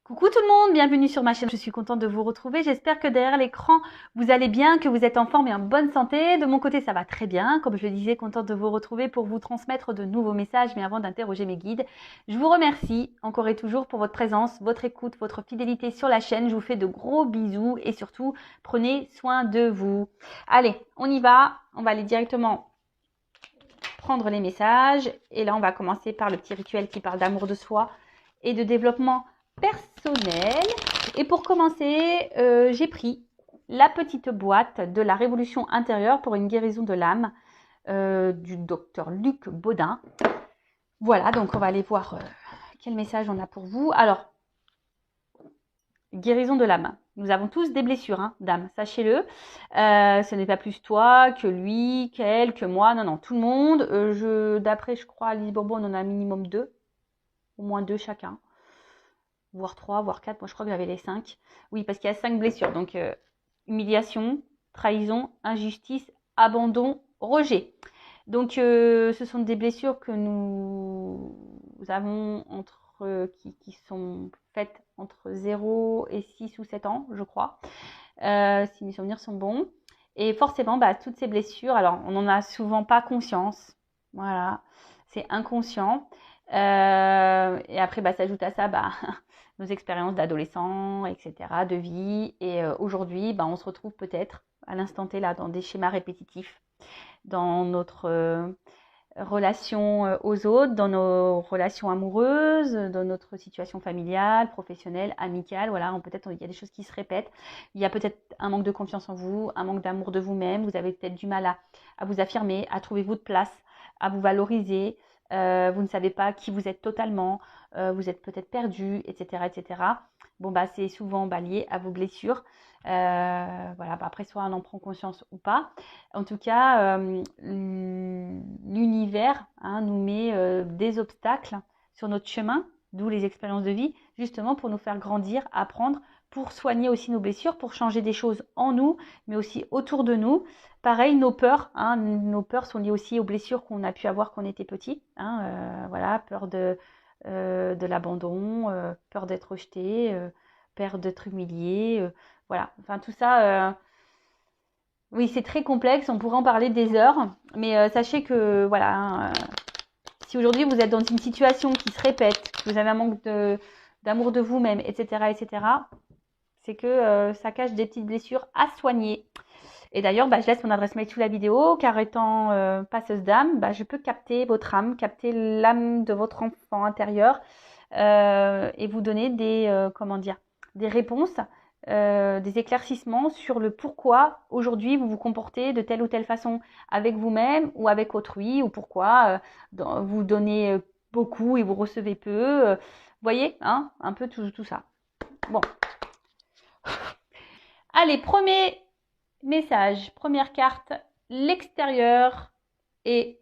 Coucou tout le monde, bienvenue sur ma chaîne. Je suis contente de vous retrouver. J'espère que derrière l'écran, vous allez bien, que vous êtes en forme et en bonne santé. De mon côté, ça va très bien. Comme je le disais, contente de vous retrouver pour vous transmettre de nouveaux messages. Mais avant d'interroger mes guides, je vous remercie encore et toujours pour votre présence, votre écoute, votre fidélité sur la chaîne. Je vous fais de gros bisous et surtout, prenez soin de vous. Allez, on y va. On va aller directement prendre les messages. Et là, on va commencer par le petit rituel qui parle d'amour de soi et de développement personnel. Et pour commencer, j'ai pris la petite boîte de la révolution intérieure pour une guérison de l'âme du docteur Luc Baudin. Voilà, donc on va aller voir quel message on a pour vous. Alors, guérison de l'âme. Nous avons tous des blessures, hein, d'âme, sachez-le. Ce n'est pas plus toi que lui, qu'elle, que moi. Non, non, tout le monde. D'après, je crois, Alice Bourbon, on en a un minimum 2. Au moins 2 chacun. Voire 3, voire 4. Moi, je crois que j'avais les 5. Oui, parce qu'il y a 5 blessures. Donc, humiliation, trahison, injustice, abandon, rejet. Donc, ce sont des blessures que nous avons qui sont faites entre 0 et 6 ou 7 ans, je crois, si mes souvenirs sont bons. Et forcément, toutes ces blessures, alors on n'en a souvent pas conscience. Voilà, c'est inconscient. Et après, s'ajoute à ça nos expériences d'adolescents, etc., de vie. Et aujourd'hui, on se retrouve peut-être à l'instant T là dans des schémas répétitifs, dans notre relation aux autres, dans nos relations amoureuses, dans notre situation familiale, professionnelle, amicale. Voilà, peut-être il y a des choses qui se répètent. Il y a peut-être un manque de confiance en vous, un manque d'amour de vous-même. Vous avez peut-être du mal à vous affirmer, à trouver votre place, à vous valoriser. Vous ne savez pas qui vous êtes totalement. Vous êtes peut-être perdu, etc., etc. Bon, c'est souvent lié à vos blessures. Voilà, après, soit on en prend conscience ou pas. En tout cas, l'univers nous met des obstacles sur notre chemin, d'où les expériences de vie, justement pour nous faire grandir, apprendre, pour soigner aussi nos blessures, pour changer des choses en nous, mais aussi autour de nous. Pareil, nos peurs sont liées aussi aux blessures qu'on a pu avoir quand on était petit. Voilà, peur de l'abandon, peur d'être rejeté, peur d'être humilié. Voilà, enfin tout ça. Oui, c'est très complexe, on pourrait en parler des heures, mais sachez que voilà, si aujourd'hui vous êtes dans une situation qui se répète, que vous avez un manque d'amour de vous-même, etc., etc., c'est que ça cache des petites blessures à soigner. Et d'ailleurs, je laisse mon adresse mail sous la vidéo, car étant passeuse d'âme, je peux capter votre âme, capter l'âme de votre enfant intérieur et vous donner des réponses, des éclaircissements sur le pourquoi aujourd'hui vous vous comportez de telle ou telle façon avec vous-même ou avec autrui, ou pourquoi vous donnez beaucoup et vous recevez peu. Voyez, un peu tout ça. Bon. Allez, premier message, première carte, l'extérieur est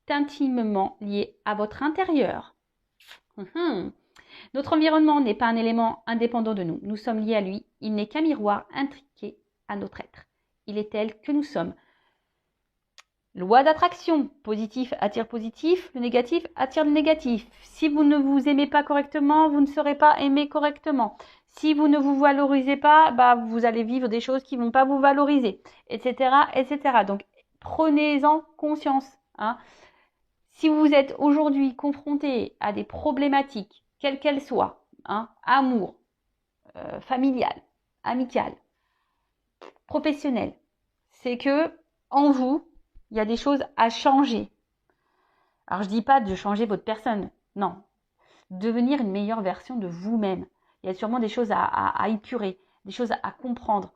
intimement lié à votre intérieur. Notre environnement n'est pas un élément indépendant de nous. Nous sommes liés à lui. Il n'est qu'un miroir intriqué à notre être. Il est tel que nous sommes. Loi d'attraction. Positif attire positif. Le négatif attire le négatif. Si vous ne vous aimez pas correctement, vous ne serez pas aimé correctement. Si vous ne vous valorisez pas, vous allez vivre des choses qui ne vont pas vous valoriser, etc., etc. Donc, prenez-en conscience. Si vous êtes aujourd'hui confronté à des problématiques, quelles qu'elles soient, amour, familial, amical, professionnel, c'est que en vous, il y a des choses à changer. Alors je dis pas de changer votre personne, non. Devenir une meilleure version de vous-même. Il y a sûrement des choses à épurer, des choses à comprendre.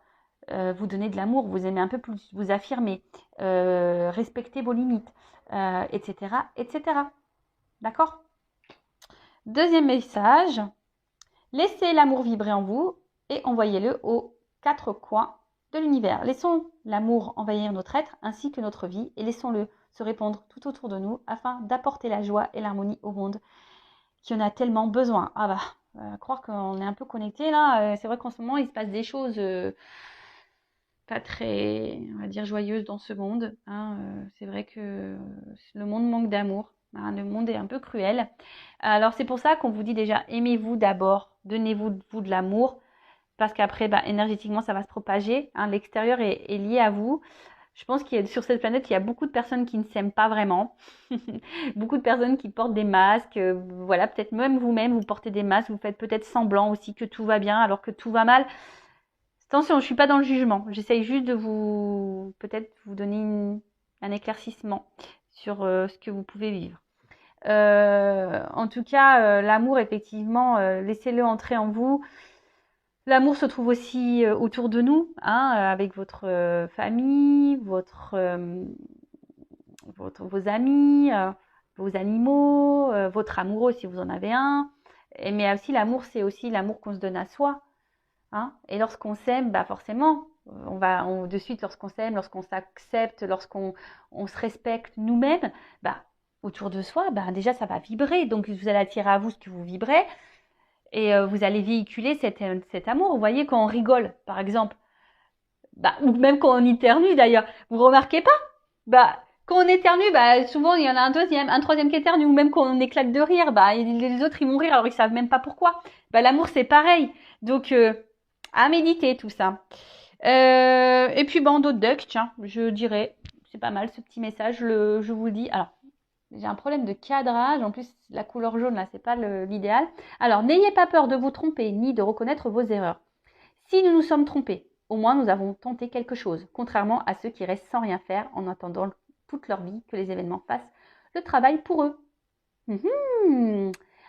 Vous donner de l'amour, vous aimer un peu plus, vous affirmer, respecter vos limites, etc., etc. D'accord ? Deuxième message, laissez l'amour vibrer en vous et envoyez-le aux 4 coins de l'univers. Laissons l'amour envahir notre être ainsi que notre vie et laissons-le se répandre tout autour de nous afin d'apporter la joie et l'harmonie au monde qui en a tellement besoin. Croire qu'on est un peu connecté là, c'est vrai qu'en ce moment il se passe des choses pas très, on va dire, joyeuses dans ce monde. C'est vrai que le monde manque d'amour. Hein, le monde est un peu cruel. Alors c'est pour ça qu'on vous dit déjà, aimez-vous d'abord, donnez-vous de l'amour, parce qu'après, énergétiquement, ça va se propager. Hein, l'extérieur est lié à vous. Je pense qu'il y a, sur cette planète, il y a beaucoup de personnes qui ne s'aiment pas vraiment. Beaucoup de personnes qui portent des masques. Voilà, peut-être même vous-même, vous portez des masques. Vous faites peut-être semblant aussi que tout va bien alors que tout va mal. Attention, je ne suis pas dans le jugement. J'essaye juste de peut-être vous donner un éclaircissement sur ce que vous pouvez vivre. En tout cas, l'amour, effectivement, laissez-le entrer en vous. L'amour se trouve aussi autour de nous, hein, avec votre famille, vos amis, vos animaux, votre amoureux si vous en avez un. Mais aussi l'amour, c'est aussi l'amour qu'on se donne à soi. Hein. Et lorsqu'on s'aime, forcément, de suite, lorsqu'on s'aime, lorsqu'on s'accepte, lorsqu'on se respecte nous-mêmes, autour de soi, déjà ça va vibrer. Donc vous allez attirer à vous ce que vous vibrez. Et vous allez véhiculer cet amour. Vous voyez, quand on rigole, par exemple, ou même quand on éternue d'ailleurs, vous remarquez pas? Quand on éternue, souvent il y en a un troisième qui éternue, ou même quand on éclate de rire, les autres ils vont rire alors ils savent même pas pourquoi. L'amour c'est pareil. Donc à méditer tout ça. Et puis bandeau de duck, tiens, je dirais, c'est pas mal ce petit message, je vous le dis. Alors, j'ai un problème de cadrage. En plus, la couleur jaune, là, c'est pas l'idéal. Alors, n'ayez pas peur de vous tromper ni de reconnaître vos erreurs. Si nous nous sommes trompés, au moins nous avons tenté quelque chose, contrairement à ceux qui restent sans rien faire en attendant toute leur vie que les événements fassent le travail pour eux.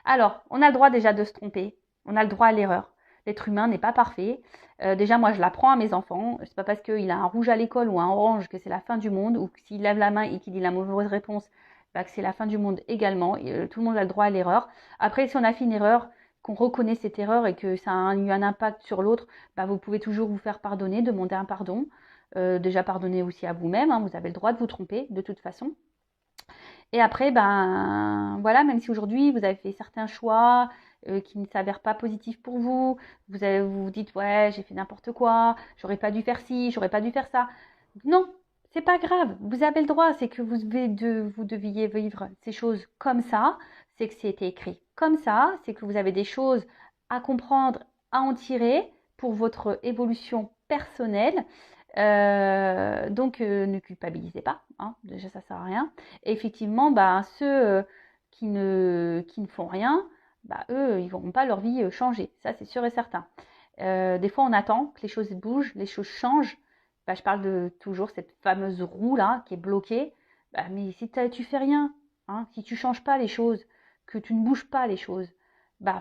Alors, on a le droit déjà de se tromper. On a le droit à l'erreur. L'être humain n'est pas parfait. Déjà, moi, je l'apprends à mes enfants. C'est pas parce qu'il a un rouge à l'école ou un orange que c'est la fin du monde, ou que s'il lève la main et qu'il dit la mauvaise réponse, que c'est la fin du monde également. Tout le monde a le droit à l'erreur. Après, si on a fait une erreur, qu'on reconnaît cette erreur et que ça a eu un impact sur l'autre, vous pouvez toujours vous faire pardonner, demander un pardon. Déjà, pardonner aussi à vous-même. Hein, vous avez le droit de vous tromper, de toute façon. Et après, voilà, même si aujourd'hui, vous avez fait certains choix qui ne s'avèrent pas positifs pour vous, vous dites, ouais, j'ai fait n'importe quoi, j'aurais pas dû faire ci, j'aurais pas dû faire ça. Non, c'est pas grave, vous avez le droit, c'est que vous deviez vivre ces choses comme ça, c'est que c'était écrit comme ça, c'est que vous avez des choses à comprendre, à en tirer pour votre évolution personnelle. Donc ne culpabilisez pas, hein, déjà ça sert à rien. Et effectivement, ceux qui ne font rien, eux, ils ne verront pas leur vie changer, ça c'est sûr et certain. Des fois on attend que les choses bougent, les choses changent. Je parle de toujours cette fameuse roue là qui est bloquée. Mais si tu fais rien, hein, si tu changes pas les choses, que tu ne bouges pas les choses,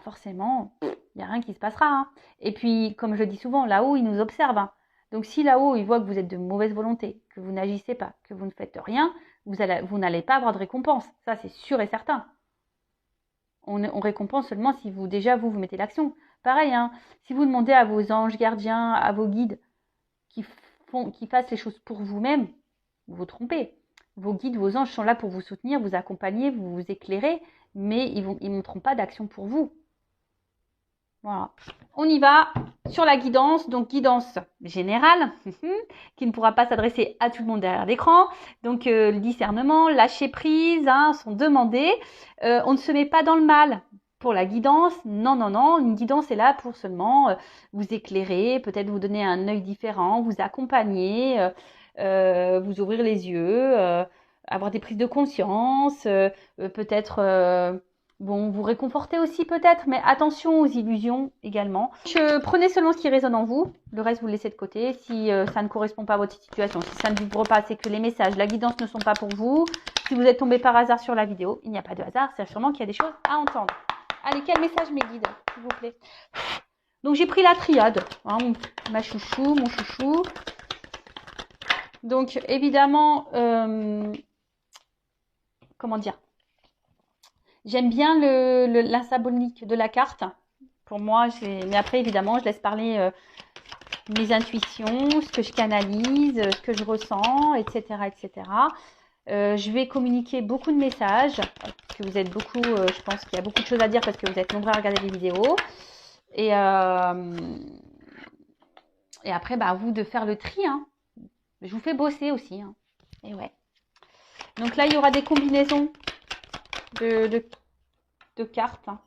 forcément, il n'y a rien qui se passera. Hein. Et puis, comme je le dis souvent, là-haut, ils nous observent. Hein. Donc si là-haut, ils voient que vous êtes de mauvaise volonté, que vous n'agissez pas, que vous ne faites rien, vous n'allez pas avoir de récompense. Ça, c'est sûr et certain. On récompense seulement si vous mettez l'action. Pareil, hein, si vous demandez à vos anges gardiens, à vos guides qui fassent les choses pour vous-même, vous vous trompez. Vos guides, vos anges sont là pour vous soutenir, vous accompagner, vous éclairer, mais ils ne montreront pas d'action pour vous. Voilà. On y va sur la guidance, donc guidance générale, qui ne pourra pas s'adresser à tout le monde derrière l'écran. Donc le discernement, lâcher prise, hein, sont demandés. On ne se met pas dans le mal pour la guidance. Non, non, non. Une guidance est là pour seulement vous éclairer, peut-être vous donner un œil différent, vous accompagner, vous ouvrir les yeux, avoir des prises de conscience, peut-être... vous réconfortez aussi peut-être, mais attention aux illusions également. Prenez seulement ce qui résonne en vous, le reste vous le laissez de côté. Si ça ne correspond pas à votre situation, si ça ne vibre pas, c'est que les messages, la guidance ne sont pas pour vous. Si vous êtes tombé par hasard sur la vidéo, il n'y a pas de hasard, c'est sûrement qu'il y a des choses à entendre. Allez, quel message mes guides, s'il vous plaît. Donc j'ai pris la triade, hein, mon chouchou. Donc évidemment, comment dire, j'aime bien la symbolique de la carte. Pour moi, mais après, évidemment, je laisse parler mes intuitions, ce que je canalise, ce que je ressens, etc. etc. Je vais communiquer beaucoup de messages, parce que vous êtes beaucoup, je pense qu'il y a beaucoup de choses à dire, parce que vous êtes nombreux à regarder les vidéos. Et après, à vous de faire le tri. Hein. Je vous fais bosser aussi. Hein. Et ouais. Donc là, il y aura des combinaisons de cartes hein,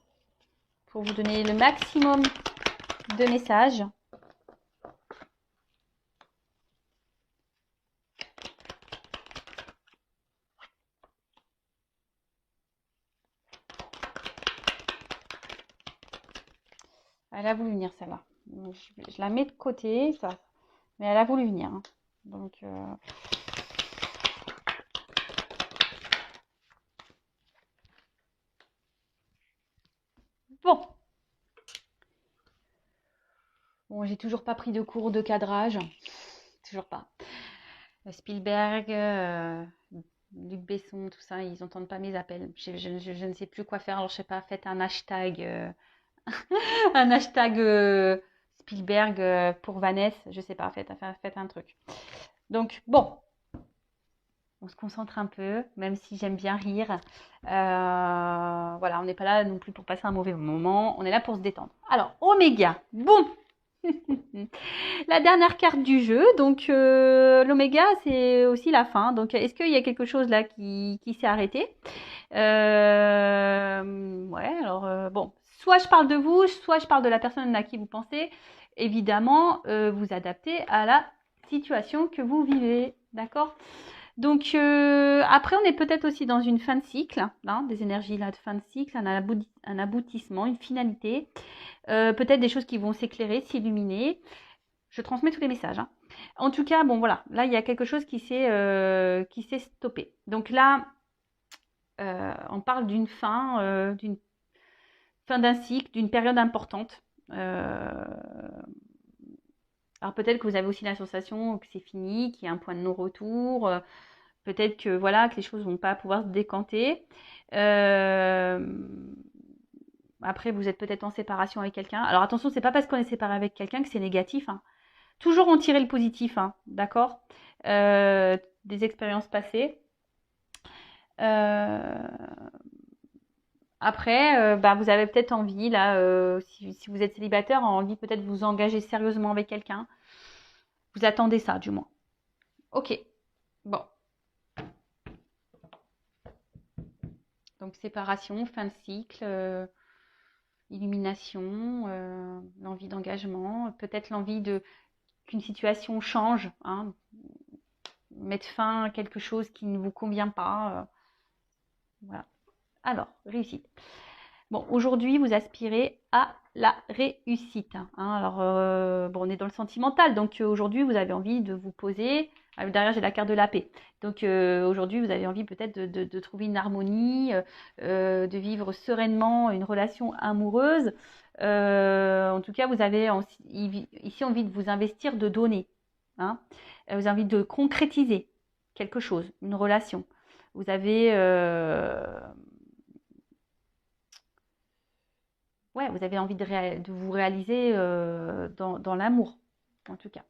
pour vous donner le maximum de messages. Elle a voulu venir celle-là. Je la mets de côté, ça. Mais elle a voulu venir. Hein. Donc, bon. Bon, j'ai toujours pas pris de cours de cadrage. Toujours pas. Spielberg, Luc Besson, tout ça, ils n'entendent pas mes appels. Je ne sais plus quoi faire. Alors, je sais pas, faites un hashtag, un hashtag Spielberg pour Vanessa. Je sais pas, faites un truc. Donc, bon. On se concentre un peu, même si j'aime bien rire. Voilà, on n'est pas là non plus pour passer un mauvais moment. On est là pour se détendre. Alors, Oméga. Boum. La dernière carte du jeu. Donc, l'Oméga, c'est aussi la fin. Donc, est-ce qu'il y a quelque chose là qui s'est arrêté? Ouais, alors, bon. Soit je parle de vous, soit je parle de la personne à qui vous pensez. Évidemment, vous adaptez à la situation que vous vivez. D'accord? Donc, après, on est peut-être aussi dans une fin de cycle, hein, des énergies là de fin de cycle, un aboutissement, une finalité. Peut-être des choses qui vont s'éclairer, s'illuminer. Je transmets tous les messages. Hein. En tout cas, bon, voilà. Là, il y a quelque chose qui s'est stoppé. Donc là, on parle d'une fin d'un cycle, d'une période importante. Alors peut-être que vous avez aussi la sensation que c'est fini, qu'il y a un point de non-retour. Peut-être que voilà que les choses vont pas pouvoir se décanter. Après, vous êtes peut-être en séparation avec quelqu'un. Alors attention, c'est pas parce qu'on est séparé avec quelqu'un que c'est négatif. Hein. Toujours en tirer le positif, hein, d'accord des expériences passées. Après, vous avez peut-être envie, là, si vous êtes célibataire, envie peut-être de vous engager sérieusement avec quelqu'un. Vous attendez ça, du moins. Ok. Bon. Donc, séparation, fin de cycle, illumination, l'envie d'engagement, peut-être l'envie qu'une situation change, hein, mettre fin à quelque chose qui ne vous convient pas. Voilà. Alors, réussite. Bon, aujourd'hui, vous aspirez à la réussite. Hein. Alors, bon, on est dans le sentimental, donc aujourd'hui, vous avez envie de vous poser. Derrière, j'ai la carte de la paix. Donc, aujourd'hui, vous avez envie peut-être de trouver une harmonie, de vivre sereinement une relation amoureuse. En tout cas, vous avez ici envie de vous investir, de donner. Hein. Vous avez envie de concrétiser quelque chose, une relation. Vous avez... ouais, vous avez envie de vous réaliser dans l'amour, en tout cas.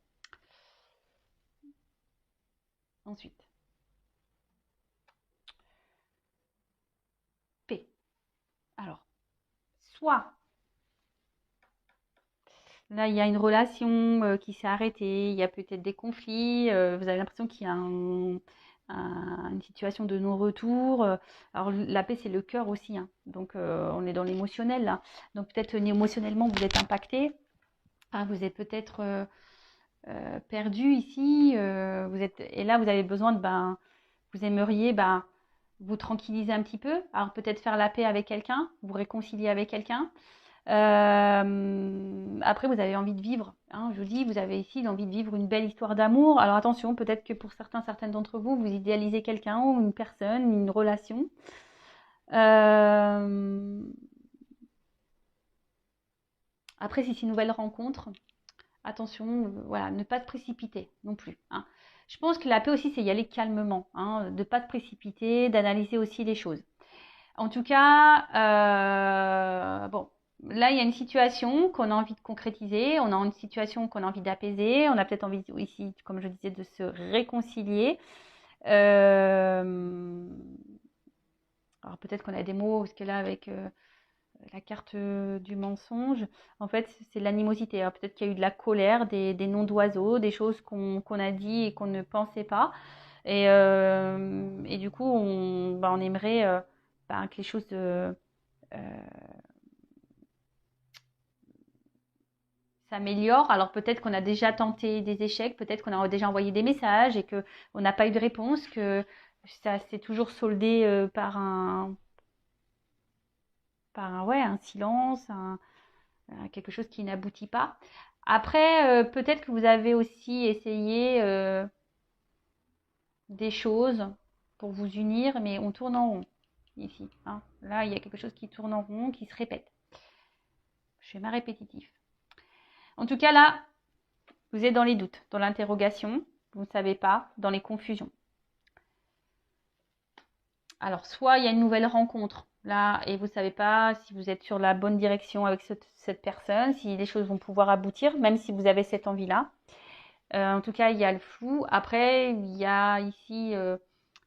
Ensuite, P. Alors, soit là, il y a une relation qui s'est arrêtée, il y a peut-être des conflits, vous avez l'impression qu'il y a une situation de non-retour. Alors, la paix, c'est le cœur aussi, hein. Donc on est dans l'émotionnel là. Donc peut-être émotionnellement, vous êtes impacté. Hein, vous êtes peut-être perdu ici. Et là, vous avez besoin vous aimeriez vous tranquilliser un petit peu. Alors peut-être faire la paix avec quelqu'un, vous réconcilier avec quelqu'un. Après, vous avez envie de vivre. Hein, je vous dis, vous avez ici l'envie de vivre une belle histoire d'amour. Alors attention, peut-être que pour certaines d'entre vous, vous idéalisez quelqu'un ou une personne, une relation. Après, si c'est une nouvelle rencontre, attention, voilà, ne pas se précipiter non plus. Hein. Je pense que la paix aussi, c'est y aller calmement, hein, de ne pas se précipiter, d'analyser aussi les choses. En tout cas, bon, là, il y a une situation qu'on a envie de concrétiser, on a une situation qu'on a envie d'apaiser, on a peut-être envie ici, comme je disais, de se réconcilier. Alors peut-être qu'on a des mots, parce que là, avec la carte du mensonge, en fait, c'est l'animosité. Alors peut-être qu'il y a eu de la colère, des noms d'oiseaux, des choses qu'on a dit et qu'on ne pensait pas. Et du coup, on aimerait que les choses s'améliorent. Alors peut-être qu'on a déjà tenté des échecs, peut-être qu'on a déjà envoyé des messages et qu'on n'a pas eu de réponse, que ça s'est toujours soldé par un silence, quelque chose qui n'aboutit pas. Après, peut-être que vous avez aussi essayé des choses pour vous unir, mais on tourne en rond ici. Hein. Là, il y a quelque chose qui tourne en rond, qui se répète. Schéma répétitif. En tout cas, là, vous êtes dans les doutes, dans l'interrogation, vous ne savez pas, dans les confusions. Alors, soit il y a une nouvelle rencontre, là, et vous ne savez pas si vous êtes sur la bonne direction avec cette personne, si les choses vont pouvoir aboutir, même si vous avez cette envie-là. En tout cas, il y a le flou. Après, il y a ici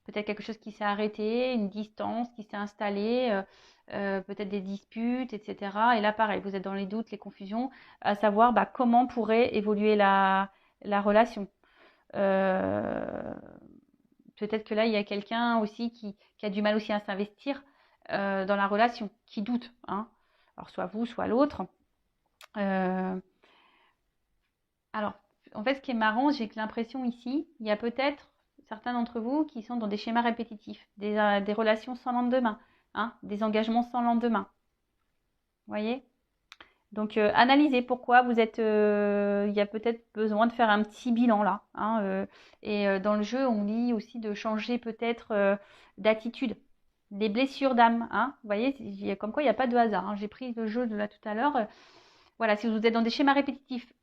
peut-être quelque chose qui s'est arrêté, une distance qui s'est installée, peut-être des disputes, etc. Et là, pareil, vous êtes dans les doutes, les confusions, à savoir comment pourrait évoluer la relation. Peut-être que là, il y a quelqu'un aussi qui a du mal aussi à s'investir dans la relation, qui doute. Hein. Alors, soit vous, soit l'autre. Alors, en fait, ce qui est marrant, j'ai l'impression ici, il y a peut-être certains d'entre vous qui sont dans des schémas répétitifs, des relations sans lendemain, hein, des engagements sans lendemain. Vous voyez? Donc, analysez pourquoi vous êtes. Il y a peut-être besoin de faire un petit bilan là. Hein, et dans le jeu, on dit aussi de changer peut-être d'attitude. Des blessures d'âme. Hein, vous voyez, comme quoi il n'y a pas de hasard. Hein. J'ai pris le jeu de là tout à l'heure. Voilà, si vous êtes dans des schémas répétitifs,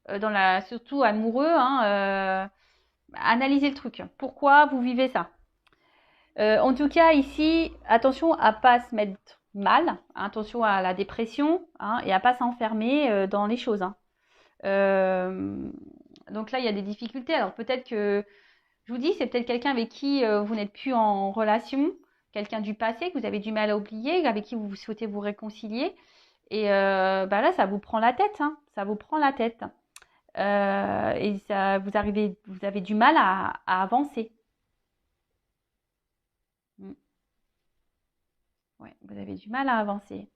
surtout amoureux, hein, analysez le truc. Pourquoi vous vivez ça? En tout cas, ici, attention à ne pas se mettre mal, attention à la dépression hein, et à ne pas s'enfermer dans les choses. Hein. Donc là, il y a des difficultés. Alors peut-être que, je vous dis, c'est peut-être quelqu'un avec qui vous n'êtes plus en relation, quelqu'un du passé que vous avez du mal à oublier, avec qui vous souhaitez vous réconcilier. Et là, ça vous prend la tête. Hein, ça vous prend la tête. Et ça, vous avez du mal à avancer. Ouais, vous avez du mal à avancer.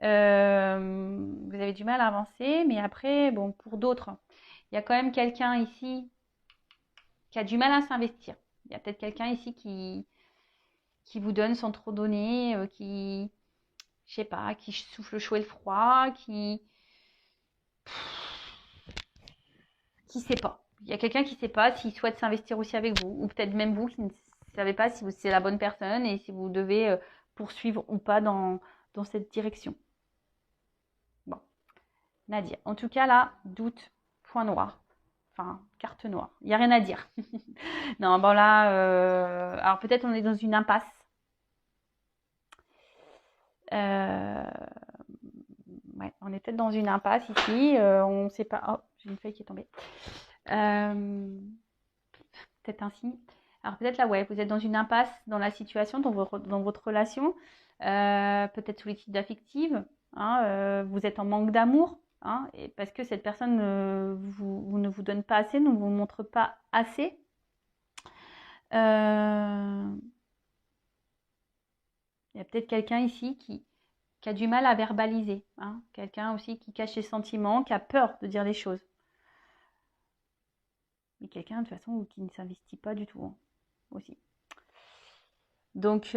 Vous avez du mal à avancer, mais après, bon, pour d'autres, il y a quand même quelqu'un ici qui a du mal à s'investir. Il y a peut-être quelqu'un ici qui vous donne sans trop donner, je sais pas, qui souffle le chaud et le froid, qui sait pas. Il y a quelqu'un qui sait pas s'il souhaite s'investir aussi avec vous, ou peut-être même vous qui ne savez pas si c'est la bonne personne et si vous devez poursuivre ou pas dans cette direction. Bon, Nadia. En tout cas, là, doute, point noir. Enfin, carte noire. Il n'y a rien à dire. Non, bon là, alors peut-être on est dans une impasse. Ouais, on est peut-être dans une impasse ici. On ne sait pas. Oh, j'ai une feuille qui est tombée. Peut-être un signe. Alors peut-être là, ouais, vous êtes dans une impasse dans la situation, dans votre relation. Peut-être solitude affective. Hein, vous êtes en manque d'amour. Hein, et parce que cette personne ne vous donne pas assez, ne vous montre pas assez. Il y a peut-être quelqu'un ici qui a du mal à verbaliser. Hein, quelqu'un aussi qui cache ses sentiments, qui a peur de dire les choses. Mais quelqu'un de toute façon qui ne s'investit pas du tout hein, aussi. Donc,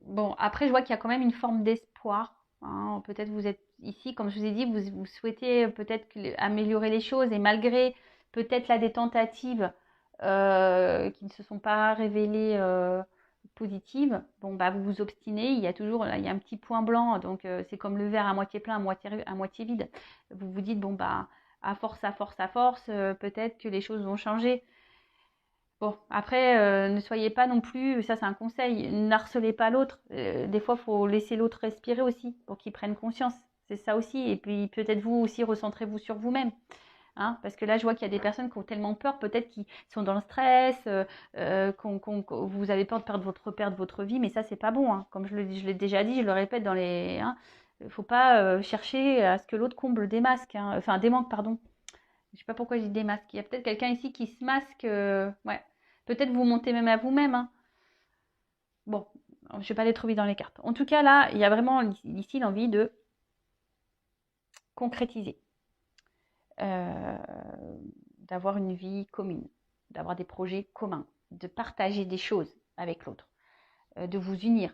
bon, après je vois qu'il y a quand même une forme d'espoir. Hein, peut-être vous êtes ici, comme je vous ai dit, vous souhaitez peut-être améliorer les choses et malgré peut-être là des tentatives qui ne se sont pas révélées positives, bon bah vous vous obstinez, il y a un petit point blanc, donc c'est comme le verre à moitié plein, à moitié vide. Vous vous dites bon bah à force, peut-être que les choses vont changer. Bon, après, ne soyez pas non plus, ça c'est un conseil, n'harcelez pas l'autre. Des fois, il faut laisser l'autre respirer aussi pour qu'il prenne conscience. C'est ça aussi. Et puis peut-être vous aussi, recentrez-vous sur vous-même. Hein, parce que là, je vois qu'il y a des personnes qui ont tellement peur, peut-être qui sont dans le stress, vous avez peur de perdre votre vie, mais ça, c'est pas bon. Hein. Comme je l'ai déjà dit, je le répète dans les. Hein, il ne faut pas chercher à ce que l'autre comble des masques, hein, enfin des manques, pardon. Je sais pas pourquoi je dis des masques. Il y a peut-être quelqu'un ici qui se masque. Ouais. Peut-être vous montez même à vous-même. Hein. Bon, je ne vais pas les trouver dans les cartes. En tout cas, là, il y a vraiment ici l'envie de concrétiser, d'avoir une vie commune, d'avoir des projets communs, de partager des choses avec l'autre, de vous unir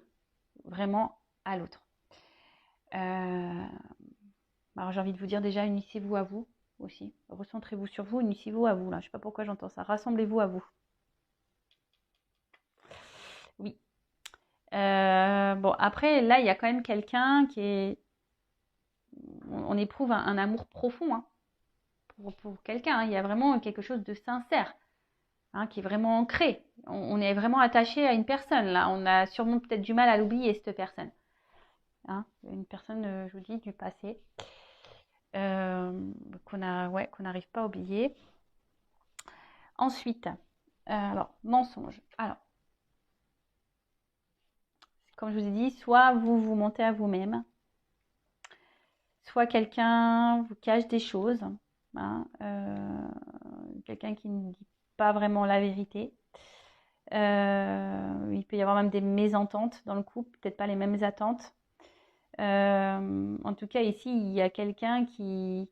vraiment à l'autre. Alors j'ai envie de vous dire déjà, unissez-vous à vous aussi. Recentrez-vous sur vous, unissez-vous à vous. Là, je ne sais pas pourquoi j'entends ça. Rassemblez-vous à vous. Oui. Bon, après, là, il y a quand même quelqu'un qui est... On éprouve un amour profond hein, pour quelqu'un. Hein. Il y a vraiment quelque chose de sincère hein, qui est vraiment ancré. On est vraiment attaché à une personne. Là, on a sûrement peut-être du mal à l'oublier, cette personne. Hein, une personne, je vous dis, du passé. Qu'on n'arrive pas à oublier. Ensuite, alors, mensonge. Alors, comme je vous ai dit, soit vous mentez à vous-même, soit quelqu'un vous cache des choses, hein, quelqu'un qui ne dit pas vraiment la vérité. Il peut y avoir même des mésententes dans le couple, peut-être pas les mêmes attentes. En tout cas, ici, il y a quelqu'un qui...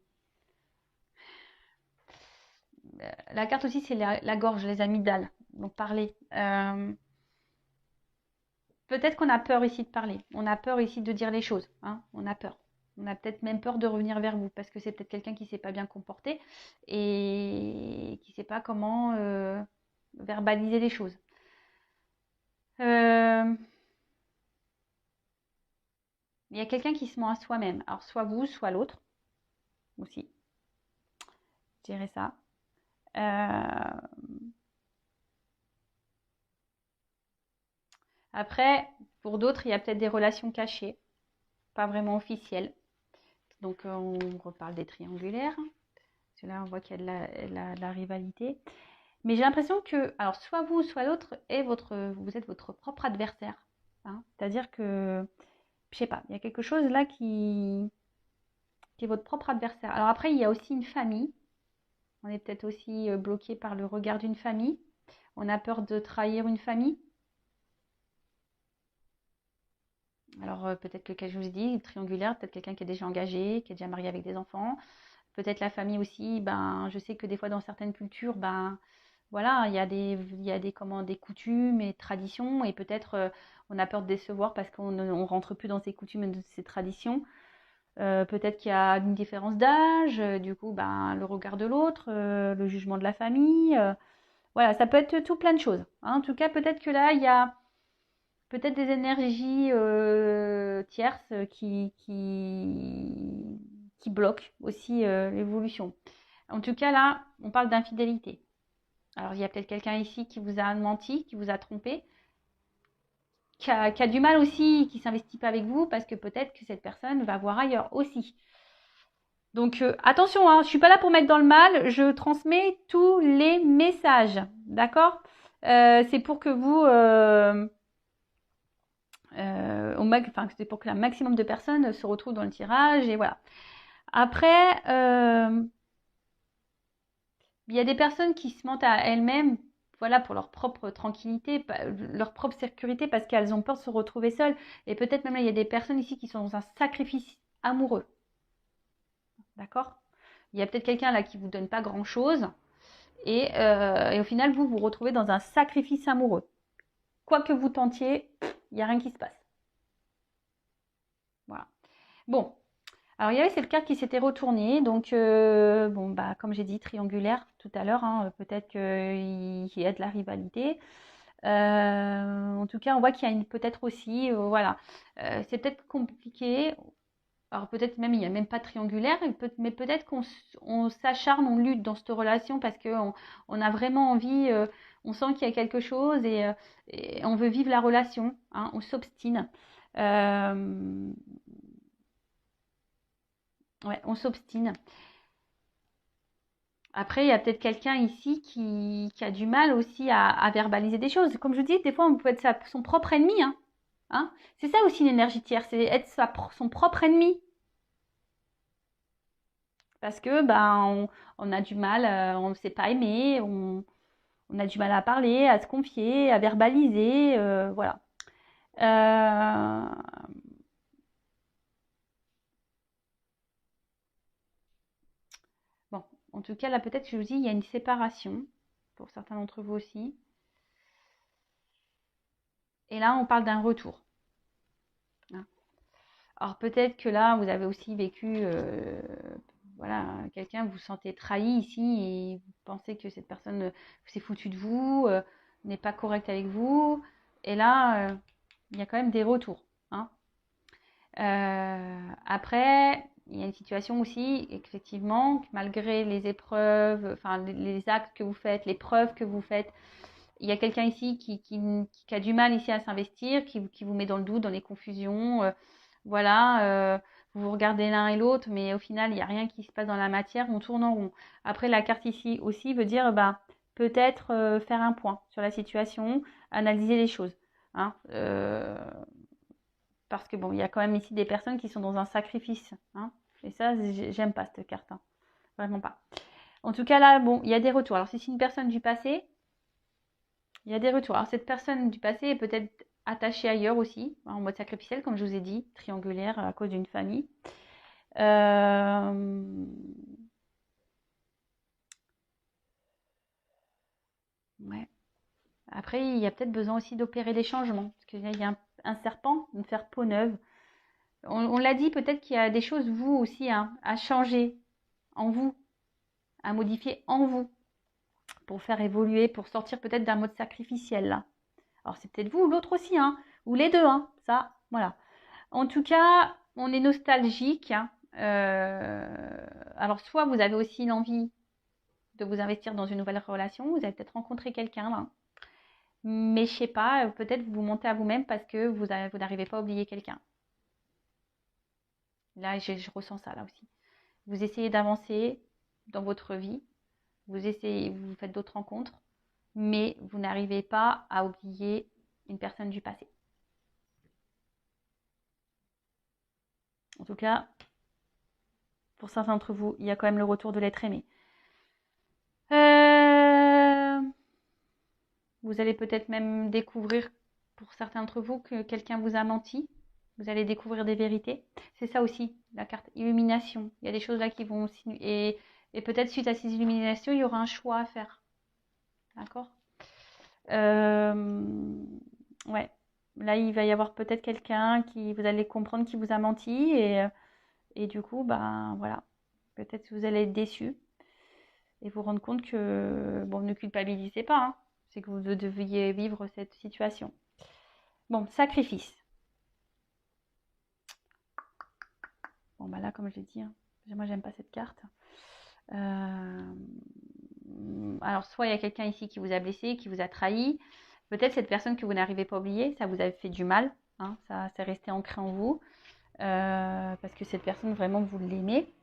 La carte aussi, c'est la gorge, les amygdales. Donc, parler. Peut-être qu'on a peur ici de parler. On a peur ici de dire les choses. Hein. On a peur. On a peut-être même peur de revenir vers vous parce que c'est peut-être quelqu'un qui ne s'est pas bien comporté et qui ne sait pas comment verbaliser les choses. Il y a quelqu'un qui se ment à soi-même. Alors, soit vous, soit l'autre aussi. Je dirais ça. Après, pour d'autres, il y a peut-être des relations cachées, pas vraiment officielles. Donc, on reparle des triangulaires. Parce que là, on voit qu'il y a de la rivalité. Mais j'ai l'impression que, alors, soit vous, soit l'autre, vous êtes votre propre adversaire. Hein. C'est-à-dire que, je sais pas, il y a quelque chose là qui est votre propre adversaire. Alors après, il y a aussi une famille. On est peut-être aussi bloqué par le regard d'une famille. On a peur de trahir une famille. Alors peut-être que, comme je vous ai dit, triangulaire, peut-être quelqu'un qui est déjà engagé, qui est déjà marié avec des enfants. Peut-être la famille aussi, ben, je sais que des fois dans certaines cultures, ben, voilà, il y a des coutumes et traditions et peut-être on a peur de décevoir parce qu'on ne rentre plus dans ces coutumes et ces traditions. Peut-être qu'il y a une différence d'âge, du coup, ben, le regard de l'autre, le jugement de la famille. Voilà, ça peut être tout plein de choses. Hein. En tout cas, peut-être que là, il y a peut-être des énergies tierces qui bloquent aussi l'évolution. En tout cas, là, on parle d'infidélité. Alors, il y a peut-être quelqu'un ici qui vous a menti, qui vous a trompé, qui a du mal aussi, qui ne s'investit pas avec vous, parce que peut-être que cette personne va voir ailleurs aussi. Donc, attention, hein, je ne suis pas là pour mettre dans le mal, je transmets tous les messages, d'accord c'est pour que vous... c'est pour que un maximum de personnes se retrouvent dans le tirage, et voilà. Après, il y a des personnes qui se mentent à elles-mêmes, voilà, pour leur propre tranquillité, leur propre sécurité, parce qu'elles ont peur de se retrouver seules. Et peut-être même là, il y a des personnes ici qui sont dans un sacrifice amoureux. D'accord? Il y a peut-être quelqu'un là qui ne vous donne pas grand-chose. Et au final, vous vous retrouvez dans un sacrifice amoureux. Quoi que vous tentiez, il n'y a rien qui se passe. Voilà. Bon. Alors, il y avait cette carte qui s'était retournée. Donc, bon, bah, comme j'ai dit, triangulaire tout à l'heure. Hein, peut-être qu'il y a de la rivalité. En tout cas, on voit qu'il y a peut-être aussi, voilà, c'est peut-être compliqué. Alors peut-être même il n'y a même pas triangulaire, mais peut-être qu'on s'acharne, on lutte dans cette relation parce qu'on a vraiment envie, on sent qu'il y a quelque chose et on veut vivre la relation, hein, on s'obstine. Ouais, on s'obstine. Après, il y a peut-être quelqu'un ici qui a du mal aussi à verbaliser des choses. Comme je dis, des fois, on peut être son propre ennemi. Hein. C'est ça aussi l'énergie tierce, c'est être son propre ennemi. Parce que on a du mal, on ne sait pas aimer, on a du mal à parler, à se confier, à verbaliser, voilà. Euh, Bon, en tout cas, là, peut-être, je vous dis, il y a une séparation, pour certains d'entre vous aussi. Et là, on parle d'un retour. Hein. Alors, peut-être que là, vous avez aussi vécu, voilà, quelqu'un, vous vous sentez trahi ici et vous pensez que cette personne s'est foutue de vous, n'est pas correcte avec vous. Et là, il y a quand même des retours. Hein. Après, il y a une situation aussi, effectivement, malgré les épreuves, enfin les actes que vous faites, les preuves que vous faites, il y a quelqu'un ici qui a du mal ici à s'investir, qui vous met dans le doute, dans les confusions. Voilà, vous vous regardez l'un et l'autre, mais au final, il n'y a rien qui se passe dans la matière, on tourne en rond. Après, la carte ici aussi veut dire bah, peut-être faire un point sur la situation, analyser les choses. Hein. Parce que bon, il y a quand même ici des personnes qui sont dans un sacrifice. Hein. Et ça, j'aime pas cette carte. Hein. Vraiment pas. En tout cas, là, bon, il y a des retours. Alors, si c'est une personne du passé, il y a des retours. Alors, cette personne du passé est peut-être attachée ailleurs aussi, en mode sacrificiel, comme je vous ai dit, triangulaire à cause d'une famille. Ouais. Après, il y a peut-être besoin aussi d'opérer des changements. Parce qu'il y a un serpent, de faire peau neuve. On l'a dit, peut-être qu'il y a des choses, vous aussi, hein, à changer en vous, à modifier en vous, pour faire évoluer, pour sortir peut-être d'un mode sacrificiel, là. Alors, c'est peut-être vous ou l'autre aussi, hein, ou les deux, hein, ça, voilà. En tout cas, on est nostalgique. Hein. Alors, soit vous avez aussi l'envie de vous investir dans une nouvelle relation, vous avez peut-être rencontré quelqu'un, là. Mais je sais pas, peut-être vous montez à vous-même parce que vous n'arrivez pas à oublier quelqu'un. Là, je ressens ça, là aussi. Vous essayez d'avancer dans votre vie, vous faites d'autres rencontres, mais vous n'arrivez pas à oublier une personne du passé. En tout cas, pour certains d'entre vous, il y a quand même le retour de l'être aimé. Vous allez peut-être même découvrir, pour certains d'entre vous, que quelqu'un vous a menti. Vous allez découvrir des vérités. C'est ça aussi, la carte illumination. Il y a des choses là qui vont... Et peut-être suite à ces illuminations, il y aura un choix à faire. D'accord. Ouais. Là, il va y avoir peut-être quelqu'un qui... Vous allez comprendre qui vous a menti. Et du coup, ben voilà. Peut-être que vous allez être déçu. Et vous rendre compte que... Bon, ne culpabilisez pas. Hein. C'est que vous deviez vivre cette situation. Bon, sacrifice. Bon, bah là, comme je l'ai dit, hein, moi, j'aime pas cette carte. Alors, soit il y a quelqu'un ici qui vous a blessé, qui vous a trahi. Peut-être cette personne que vous n'arrivez pas à oublier, ça vous a fait du mal. Hein, ça s'est resté ancré en vous. Parce que cette personne, vraiment, vous l'aimez.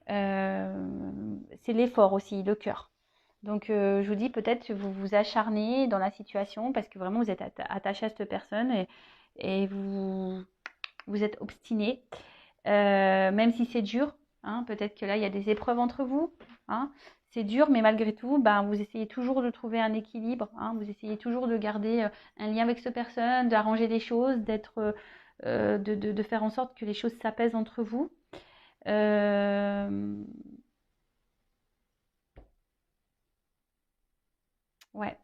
C'est l'effort aussi, le cœur. Donc, je vous dis, peut-être que vous vous acharnez dans la situation parce que vraiment, vous êtes attaché à cette personne et vous êtes obstiné. Même si c'est dur, hein, peut-être que là, il y a des épreuves entre vous. Hein, c'est dur, mais malgré tout, ben, vous essayez toujours de trouver un équilibre. Hein, vous essayez toujours de garder un lien avec cette personne, d'arranger les choses, de faire en sorte que les choses s'apaisent entre vous. Ouais.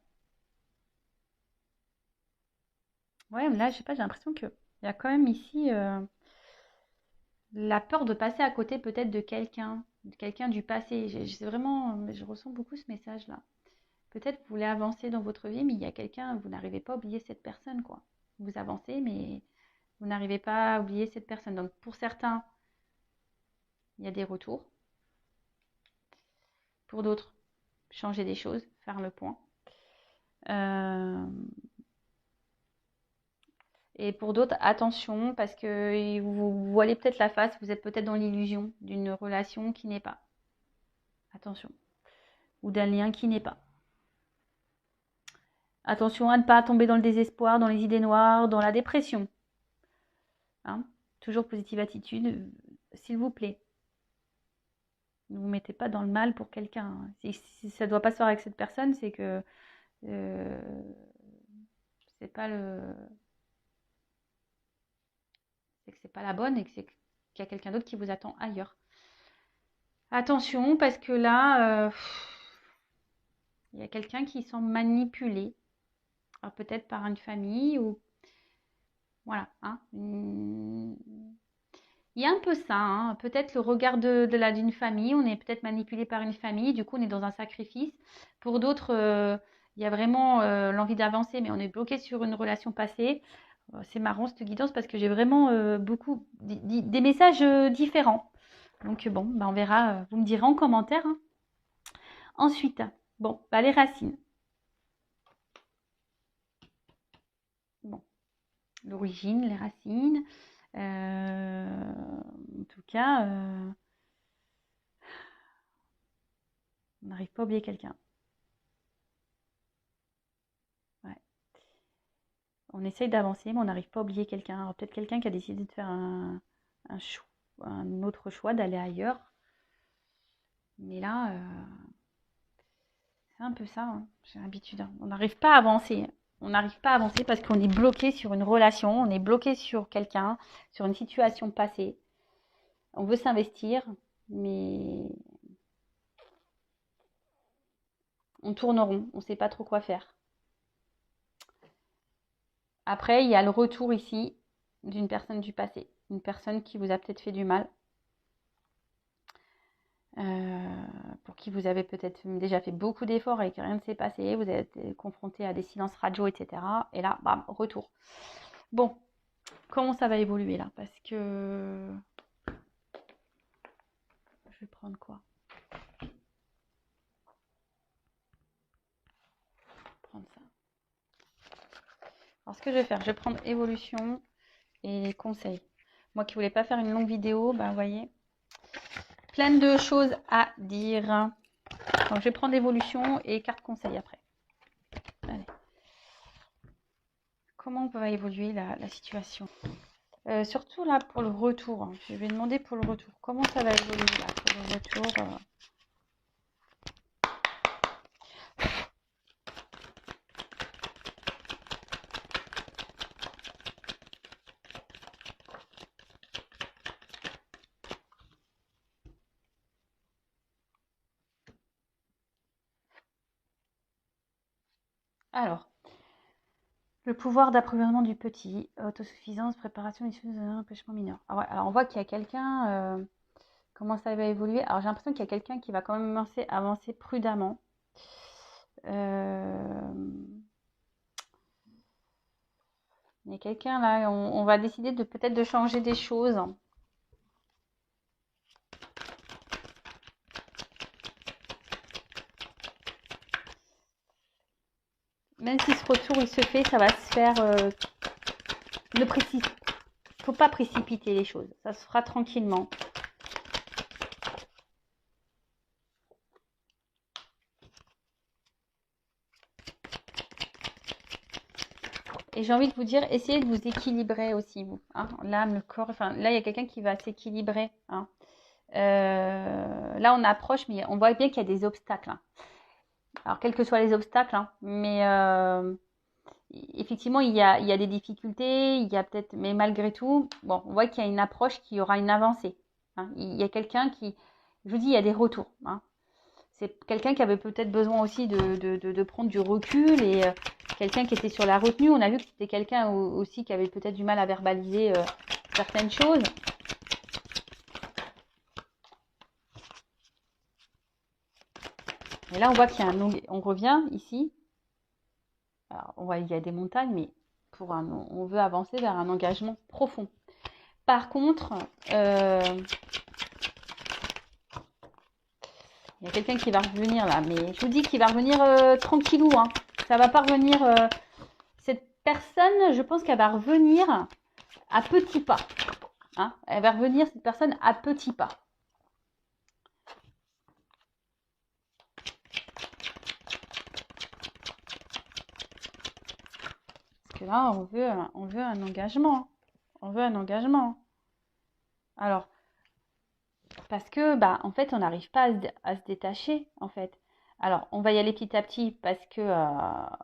Ouais, là, je sais pas, j'ai l'impression qu'il y a quand même ici la peur de passer à côté peut-être de quelqu'un du passé. C'est vraiment, je ressens beaucoup ce message-là. Peut-être vous voulez avancer dans votre vie, mais il y a quelqu'un, vous n'arrivez pas à oublier cette personne, quoi. Vous avancez, mais vous n'arrivez pas à oublier cette personne. Donc pour certains, il y a des retours. Pour d'autres, changer des choses, faire le point. Et pour d'autres, attention, parce que vous voilez peut-être la face, vous êtes peut-être dans l'illusion d'une relation qui n'est pas. Attention. Ou d'un lien qui n'est pas. Attention à ne pas tomber dans le désespoir, dans les idées noires, dans la dépression. Hein, toujours positive attitude, s'il vous plaît. Ne vous mettez pas dans le mal pour quelqu'un. Si ça ne doit pas se faire avec cette personne, c'est que c'est pas le... c'est que c'est pas la bonne et que qu'il y a quelqu'un d'autre qui vous attend ailleurs. Attention, parce que là, il y a quelqu'un qui semble manipulé. Alors peut-être par une famille ou... Voilà. Hein. Il y a un peu ça. Hein. Peut-être le regard d'une famille. On est peut-être manipulé par une famille. Du coup, on est dans un sacrifice. Pour d'autres, il y a vraiment l'envie d'avancer, mais on est bloqué sur une relation passée. C'est marrant cette guidance parce que j'ai vraiment beaucoup des messages différents. Donc bon, bah, on verra. Vous me direz en commentaire. Hein. Ensuite, bon, bah, les racines. Bon, l'origine, les racines. En tout cas, on n'arrive pas à oublier quelqu'un. Ouais. On essaye d'avancer, mais on n'arrive pas à oublier quelqu'un. Alors peut-être quelqu'un qui a décidé de faire un autre choix, d'aller ailleurs. Mais là, c'est un peu ça. Hein. J'ai l'habitude. Hein. On n'arrive pas à avancer. On n'arrive pas à avancer parce qu'on est bloqué sur une relation, on est bloqué sur quelqu'un, sur une situation passée. On veut s'investir, mais on tourne rond, on ne sait pas trop quoi faire. Après, il y a le retour ici d'une personne du passé, une personne qui vous a peut-être fait du mal, pour qui vous avez peut-être déjà fait beaucoup d'efforts et que rien ne s'est passé, vous avez été confronté à des silences radio, etc. Et là, bam, retour. Bon, comment ça va évoluer là? Parce que... Je vais prendre quoi? Prendre ça. Alors, ce que je vais faire, je vais prendre évolution et conseils. Moi qui voulais pas faire une longue vidéo, ben vous voyez, plein de choses à dire. Donc, je vais prendre évolution et carte conseil après. Allez. Comment va évoluer la situation? Surtout là pour le retour. Je vais demander pour le retour. Comment ça va évoluer là pour le retour? Alors, le pouvoir d'approvisionnement du petit, autosuffisance, préparation issues d'un empêchement mineur. Ah ouais, alors on voit qu'il y a quelqu'un, comment ça va évoluer. Alors j'ai l'impression qu'il y a quelqu'un qui va quand même avancer prudemment. Il y a quelqu'un là, on va décider de peut-être de changer des choses. Même si ce retour il se fait, ça va se faire. Ne faut pas précipiter les choses. Ça se fera tranquillement. Et j'ai envie de vous dire, essayez de vous équilibrer aussi, vous. Hein, l'âme, le corps. Enfin, là, il y a quelqu'un qui va s'équilibrer. Hein. Là, on approche, mais on voit bien qu'il y a des obstacles. Hein. Alors, quels que soient les obstacles, hein, mais effectivement, il y a des difficultés, il y a peut-être, mais malgré tout, bon, on voit qu'il y a une approche qui aura une avancée. Hein. Il y a quelqu'un qui, je vous dis, il y a des retours. Hein. C'est quelqu'un qui avait peut-être besoin aussi de prendre du recul et quelqu'un qui était sur la retenue. On a vu que c'était quelqu'un aussi qui avait peut-être du mal à verbaliser certaines choses. Et là, on voit qu'il y a on revient ici. Alors, on voit qu'il y a des montagnes, mais on veut avancer vers un engagement profond. Par contre, il y a quelqu'un qui va revenir là, mais je vous dis qu'il va revenir tranquillou. Hein. Ça va pas revenir. Cette personne, je pense qu'elle va revenir à petits pas. Hein. Elle va revenir, cette personne, à petits pas. Parce que là, on veut un engagement. On veut un engagement. Alors, parce que, bah, en fait, on n'arrive pas à se détacher, en fait. Alors, on va y aller petit à petit parce que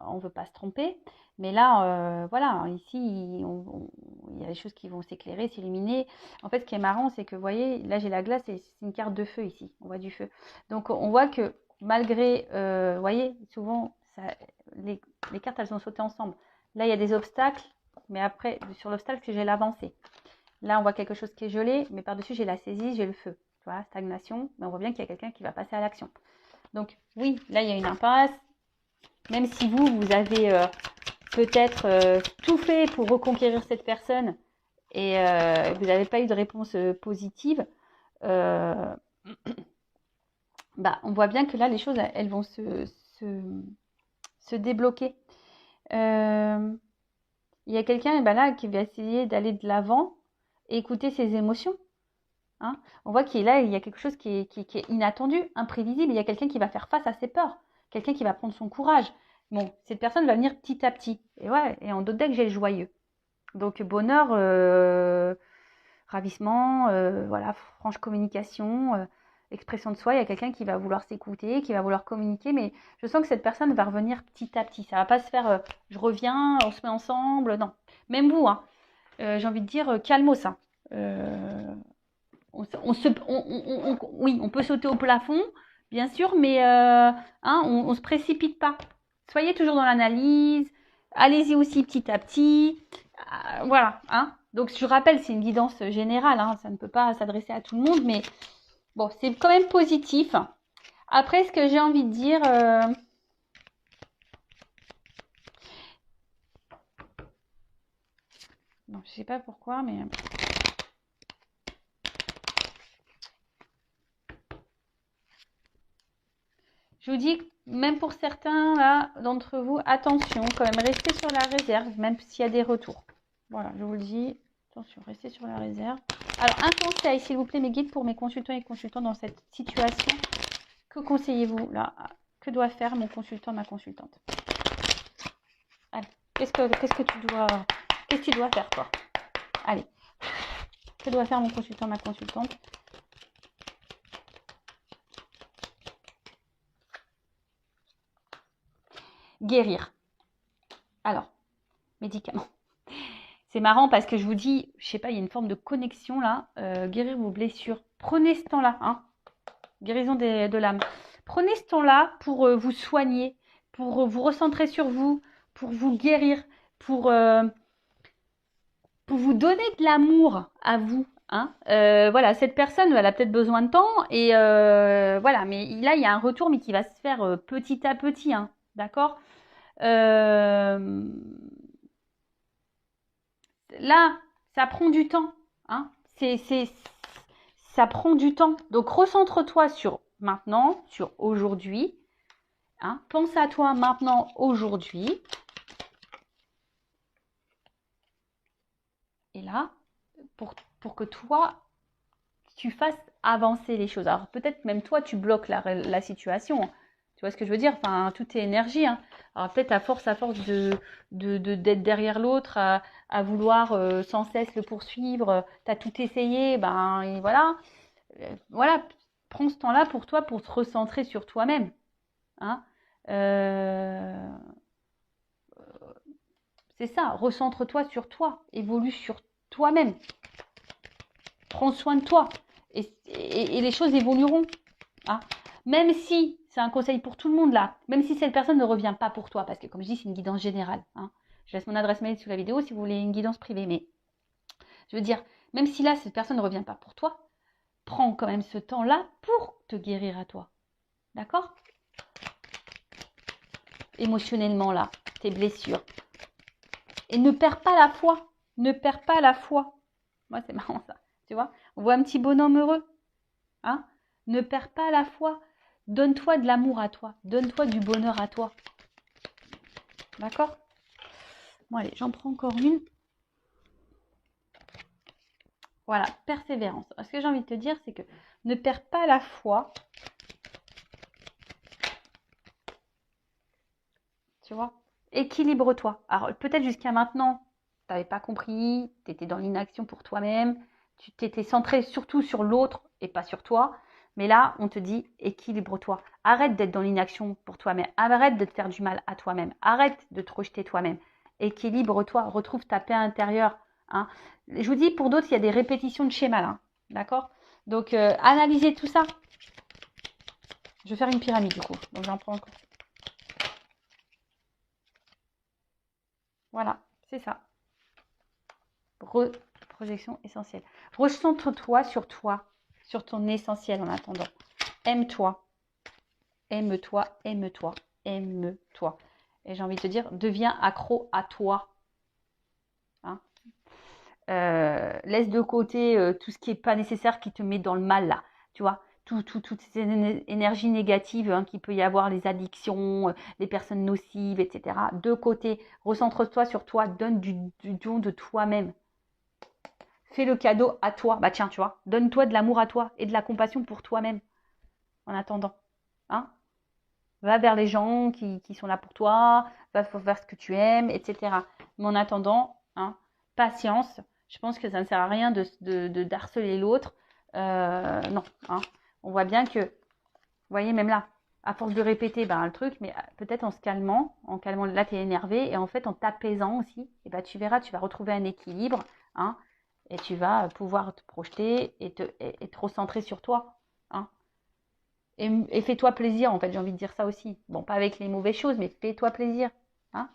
on veut pas se tromper. Mais là, voilà, ici, il y a des choses qui vont s'éclairer, s'illuminer. En fait, ce qui est marrant, c'est que, vous voyez, là, j'ai la glace et c'est une carte de feu ici. On voit du feu. Donc, on voit que malgré, vous voyez, souvent, ça, les, les cartes, elles sont sautées ensemble. Là, il y a des obstacles, mais après, sur l'obstacle, j'ai l'avancée. Là, on voit quelque chose qui est gelé, mais par-dessus, j'ai la saisie, j'ai le feu. Tu vois, stagnation, mais on voit bien qu'il y a quelqu'un qui va passer à l'action. Donc, oui, là, il y a une impasse. Même si vous avez peut-être tout fait pour reconquérir cette personne et vous n'avez pas eu de réponse positive, euh, bah, on voit bien que là, les choses, elles vont se débloquer. Il y a quelqu'un là qui va essayer d'aller de l'avant et écouter ses émotions. Hein. On voit qu'il là, il y a quelque chose qui est inattendu, imprévisible. Il y a quelqu'un qui va faire face à ses peurs, quelqu'un qui va prendre son courage. Bon, cette personne va venir petit à petit. Et ouais, et en d'autres decks, j'ai le joyeux. Donc bonheur, ravissement, voilà, franche communication, expression de soi. Il y a quelqu'un qui va vouloir s'écouter, qui va vouloir communiquer, mais je sens que cette personne va revenir petit à petit. Ça va pas se faire, je reviens, on se met ensemble. Non, même vous, hein, j'ai envie de dire, calmos, hein. Oui, on peut sauter au plafond, bien sûr, mais hein, on se précipite pas. Soyez toujours dans l'analyse. Allez-y aussi petit à petit. Voilà. Hein. Donc, je rappelle, c'est une guidance générale. Hein, ça ne peut pas s'adresser à tout le monde, mais bon, c'est quand même positif. Après, ce que j'ai envie de dire... non, je sais pas pourquoi, mais... Je vous dis, même pour certains là d'entre vous, attention, quand même, restez sur la réserve, même s'il y a des retours. Voilà, je vous le dis, attention, restez sur la réserve. Alors, un conseil, s'il vous plaît, mes guides, pour mes consultants et consultantes dans cette situation. Que conseillez-vous là? Que doit faire mon consultant, ma consultante? Allez, qu'est-ce que tu dois faire, toi? Allez, que doit faire mon consultant, ma consultante? Guérir. Alors, médicaments. C'est marrant parce que je vous dis, je sais pas, il y a une forme de connexion là. Guérir vos blessures. Prenez ce temps-là, hein. Guérison de l'âme. Prenez ce temps-là pour vous soigner, pour vous recentrer sur vous, pour vous guérir, pour vous donner de l'amour à vous. Hein. Voilà, cette personne, elle a peut-être besoin de temps et voilà, mais là, il y a un retour, mais qui va se faire petit à petit, hein, d'accord. Là, ça prend du temps. Hein. Ça prend du temps. Donc, recentre-toi sur maintenant, sur aujourd'hui. Hein. Pense à toi maintenant, aujourd'hui. Et là, pour que toi, tu fasses avancer les choses. Alors, peut-être même toi, tu bloques la situation. Tu vois ce que je veux dire? Enfin, tout est énergie. Hein. Alors, peut-être à force d'être derrière l'autre, à vouloir sans cesse le poursuivre, tu as tout essayé, ben, et voilà. Voilà, prends ce temps-là pour toi, pour te recentrer sur toi-même. Hein. C'est ça, recentre-toi sur toi, évolue sur toi-même. Prends soin de toi et les choses évolueront. Hein. Même si, c'est un conseil pour tout le monde là, même si cette personne ne revient pas pour toi, parce que comme je dis, c'est une guidance générale. Hein. Je laisse mon adresse mail sous la vidéo si vous voulez une guidance privée, mais je veux dire, même si là, cette personne ne revient pas pour toi, prends quand même ce temps-là pour te guérir à toi. D'accord? Émotionnellement là, tes blessures. Et ne perds pas la foi. Ne perds pas la foi. Moi, c'est marrant ça. Tu vois? On voit un petit bonhomme heureux. Hein? Ne perds pas la foi. Donne-toi de l'amour à toi. Donne-toi du bonheur à toi. D'accord? Bon, allez, j'en prends encore une. Voilà, persévérance. Alors, ce que j'ai envie de te dire, c'est que ne perds pas la foi. Tu vois? Équilibre-toi. Alors, peut-être jusqu'à maintenant, tu n'avais pas compris, tu étais dans l'inaction pour toi-même, tu t'étais centré surtout sur l'autre et pas sur toi. Mais là, on te dit équilibre-toi. Arrête d'être dans l'inaction pour toi-même. Arrête de te faire du mal à toi-même. Arrête de te rejeter toi-même. Équilibre-toi. Retrouve ta paix intérieure. Hein. Je vous dis, pour d'autres, il y a des répétitions de schémas là. D'accord? Donc, analysez tout ça. Je vais faire une pyramide du coup. Donc, j'en prends encore. Voilà, c'est ça. Projection essentielle. Recentre-toi, sur ton essentiel en attendant. Aime-toi, aime-toi, aime-toi, aime-toi. Et j'ai envie de te dire, deviens accro à toi. Hein, laisse de côté tout ce qui n'est pas nécessaire, qui te met dans le mal là. Tu vois, toutes ces énergies négatives hein, qu'il peut y avoir, les addictions, les personnes nocives, etc. De côté, recentre-toi sur toi, donne du don de toi-même. Fais le cadeau à toi. Bah tiens, tu vois, donne-toi de l'amour à toi et de la compassion pour toi-même en attendant. Hein, va vers les gens qui sont là pour toi, va vers ce que tu aimes, etc. Mais en attendant, hein, patience. Je pense que ça ne sert à rien de harceler l'autre. Non, hein. On voit bien que, vous voyez, même là, à force de répéter ben, le truc, mais peut-être en calmant, là tu es énervé, et en fait en t'apaisant aussi, et ben, tu verras, tu vas retrouver un équilibre, hein, et tu vas pouvoir te projeter et te recentrer sur toi. Hein. Et fais-toi plaisir, en fait, j'ai envie de dire ça aussi. Bon, pas avec les mauvaises choses, mais fais-toi plaisir. Hein.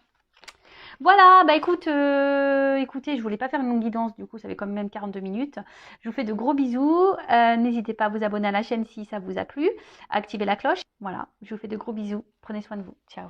Voilà, bah écoutez, je voulais pas faire une longue guidance, du coup, ça fait quand même 42 minutes. Je vous fais de gros bisous. N'hésitez pas à vous abonner à la chaîne si ça vous a plu. Activez la cloche. Voilà, je vous fais de gros bisous. Prenez soin de vous. Ciao.